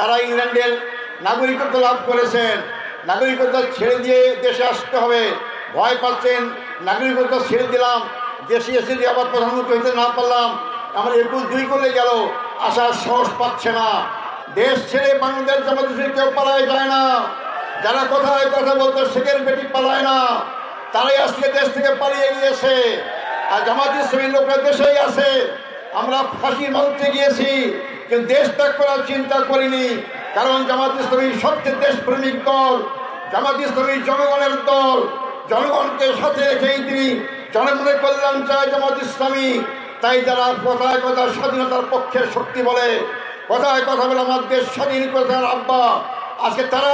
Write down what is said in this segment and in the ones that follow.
তারা ইংল্যান্ডের নাগরিকত্ব লাভ করেছেন, নাগরিকত্ব ছেড়ে দিয়ে দেশে আসতে হবে, ভয় পাচ্ছেন, নাগরিকত্ব ছেড়ে দিলাম, দেশে এসে দিয়ে আবার প্রধানমন্ত্রী হতে না পারলাম, আমার 21-2 করলে গেল, আসার সাহস পাচ্ছে না। দেশ ছেড়ে বাংলাদেশ জামাত ইসলামী কেউ পালায় যায় না। যারা কোথায় কথা বলতো শেখের বেটি পালায় না, তারাই আজকে দেশ থেকে পালিয়ে গিয়েছে। আর জামাত ইসলামীর লোকরা দেশেই আছে। আমরা ফাঁসির মঞ্চে গিয়েছি, কিন্তু দেশ ত্যাগ করার চিন্তা করিনি, কারণ জামাত ইসলামী সবচেয়ে দেশপ্রেমিক দল, জামাত ইসলামী জনগণের দল। জনগণকে সাথে রেখেই তিনি জনগণের কল্যাণ চায় জামাত ইসলামী। তাই যারা কথায় কথা স্বাধীনতার পক্ষের শক্তি বলে, কথায় কথা বলে আমার দেশ স্বাধীন করার আব্বা, আজকে তারা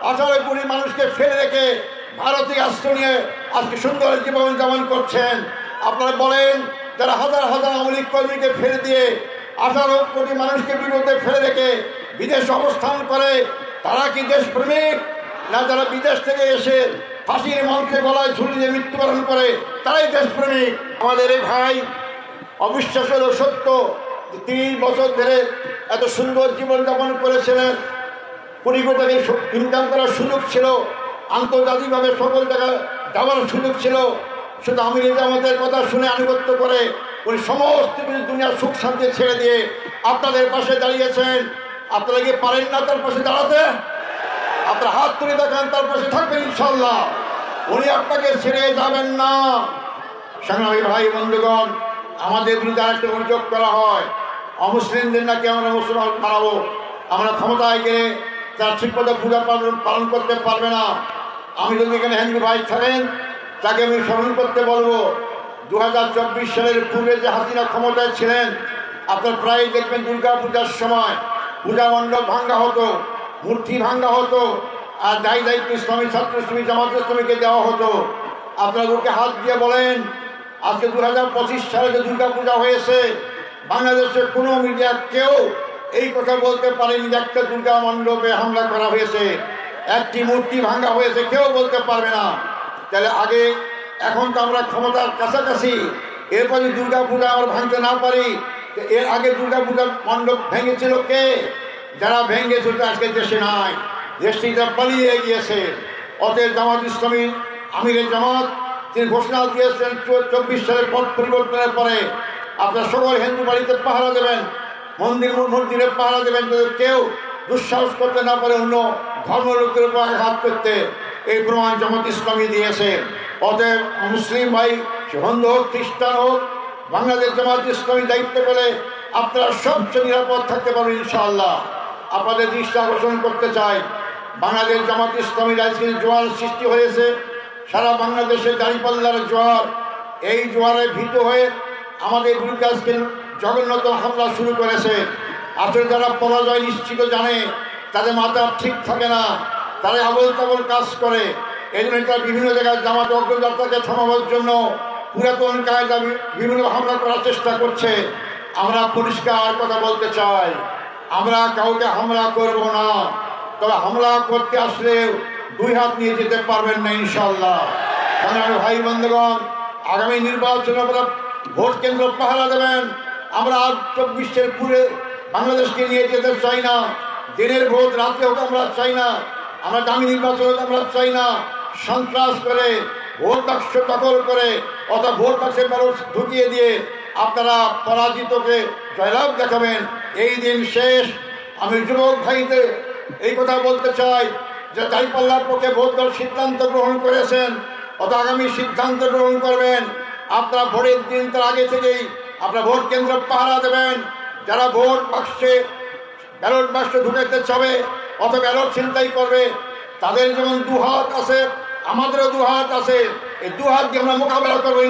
18 কোটি মানুষকে ফেলে রেখে ভারতীয় আশ্রয় নিয়ে আজকে সুন্দর জীবন যাপন করছেন। আপনারা বলেন, যারা হাজার হাজার আওয়ামী লীগ কর্মীকে ফেলে দিয়ে 18 কোটি মানুষকে বিপদে ফেলে রেখে বিদেশে অবস্থান করে, তারা কি দেশপ্রেমিক? না যারা বিদেশ থেকে এসে ফাঁসির মঞ্চে গলায় ঝুলি দিয়ে মৃত্যুবরণ করে তারাই দেশপ্রেমিক। আমাদের এই ভাই অবিশ্বাস হলো সত্য, 30 বছর ধরে এত সুন্দর জীবনযাপন করেছিলেন, কোটি কোটি টাকা ইনকাম করার সুযোগ ছিল, আন্তর্জাতিকভাবে সকল জায়গায় যাওয়ার সুযোগ ছিল। শুধু আমির জামাতের কথা শুনে আনুগত্য করে উনি সমস্ত দুনিয়ার সুখ শান্তি ছেড়ে দিয়ে আপনাদের পাশে দাঁড়িয়েছেন। আপনারা কি পারেন না তার পাশে দাঁড়াতে? আপনার হাত তুলে দেখান, তার পাশে থাকবেন ইনশাল্লাহ। উনি আপনাকে ছেড়ে যাবেন না। সংগ্রামী ভাই বন্ধুগণ, আমাদের বিরুদ্ধে আরেকটা অভিযোগ করা হয়, অমুসলিমদের নাকি আমরা মুসলমান বানাবো, আমরা ক্ষমতায় গেলে তারা ঠিকমতো পূজা পালন করতে পারবে না। আমি যদি এখানে হিন্দু ভাই থাকেন, তাকে আমি স্মরণ করতে বলবো, 2024 সালের পূর্বে যে হাসিনা ক্ষমতায় ছিলেন, আপনার প্রায় দেখবেন দুর্গা পূজার সময় পূজা মণ্ডপ ভাঙ্গা হতো, মূর্তি ভাঙ্গা হতো, আর দায়িত্ব ইসলামী ছাত্র ইসলামী জামাত ইসলামীকে দেওয়া হতো। আপনারা ওকে হাত দিয়ে বলেন, আজকে 2025 সালে যে দুর্গা পূজা হয়েছে, বাংলাদেশের কোনো মিডিয়া কেউ এই কথা বলতে পারেনি যে একটা দুর্গা মণ্ডপে হামলা করা হয়েছে, একটি মূর্তি ভাঙ্গা হয়েছে, কেউ বলতে পারবে না। তাহলে আগে, এখন তো আমরা ক্ষমতার কাছাকাছি, এরপর যদি দুর্গা পূজা আমরা ভাঙতে না পারি, এর আগে দুর্গা পূজার মণ্ডপ ভেঙেছিল কে? যারা ভেঙেছিল আজকে দেশে নাই, দেশটি যা পালিয়ে গিয়েছে। অতএব জামাত ইসলামী আমিরের জামাত তিনি ঘোষণা দিয়েছেন 24 সালের পথ পরিবর্তনের পরে আপনারা সকল হিন্দু বাড়িতে পাহারা দেবেন, মন্দিরে পাহারা দেবেন, যদি কেউ দুঃসাহস করতে না পারে অন্য ধর্মলোকের উপর আঘাত করতে। এই প্রমাণ জামাত ইসলামী দিয়েছে। অতএব মুসলিম ভাই, হিন্দু হোক খ্রিস্টান হোক, বাংলাদেশ জামাত ইসলামী দায়িত্ব পেলে আপনারা সবচেয়ে নিরাপদ থাকতে পারবেন ইনশাআল্লাহ। আপনাদের দৃষ্টি আকর্ষণ করতে চাই, বাংলাদেশ জামাত ইসলামীর আজকে জোয়ার সৃষ্টি হয়েছে, সারা বাংলাদেশে দাঁড়িপাল্লার জোয়ার। এই জোয়ারে ভীত হয়ে আমাদের বিরুদ্ধে আজকে জঘন্যতম হামলা শুরু করেছে। আসলে যারা পরাজয় নিশ্চিত জানে, তাদের মাথা ঠিক থাকে না, তারা আবল তাবল কাজ করে। এই জন্য তারা বিভিন্ন জায়গায় জামাত অগ্রযাত্রাকে থামাবার জন্য পুরাতন কায়দা বিভিন্ন হামলা করার চেষ্টা করছে। আমরা পরিষ্কার কথা বলতে চাই, আমরা কাউকে হামলা করব না, তবে হামলা করতে আসলে 2 হাত নিয়ে যেতে পারবেন না ইনশাল্লাহ। কারণ ভাই বন্ধুগণ, আগামী নির্বাচনে আপনারা ভোট কেন্দ্র পাহারা দেবেন। আমরা 24 পুরে বাংলাদেশকে নিয়ে যেতে চাই না, দিনের ভোট রাতে হোক আমরা চাই না, আমরা দামি নির্বাচন হোক আমরা চাই না। সন্ত্রাস করে ভোট বাক্স দখল করে অথবা ভোট বাক্সের ব্যালট ঢুকিয়ে দিয়ে আপনারা পরাজিতকে জয়লাভ দেখাবেন, এই দিন শেষ। আমি যুবক ভাইদের এই কথা বলতে চাই যে দাঁড়িপাল্লার পক্ষে ভোট দেওয়ার সিদ্ধান্ত গ্রহণ করেছেন, অথবা আগামী সিদ্ধান্ত গ্রহণ করবেন। আপনারা ভোটের দিন তার আগে থেকেই আপনারা ভোট কেন্দ্র পাহারা দেবেন। যারা ভোট বাক্সে ব্যালট বাক্স ঢুকাইতে চাবে অথবা ব্যালট ছিনতাই করবে, তাদের যেমন 2 হাত আছে, আমাদেরও 2 হাত আছে। এই 2 হাত দিয়ে আমরা মোকাবেলা করবো।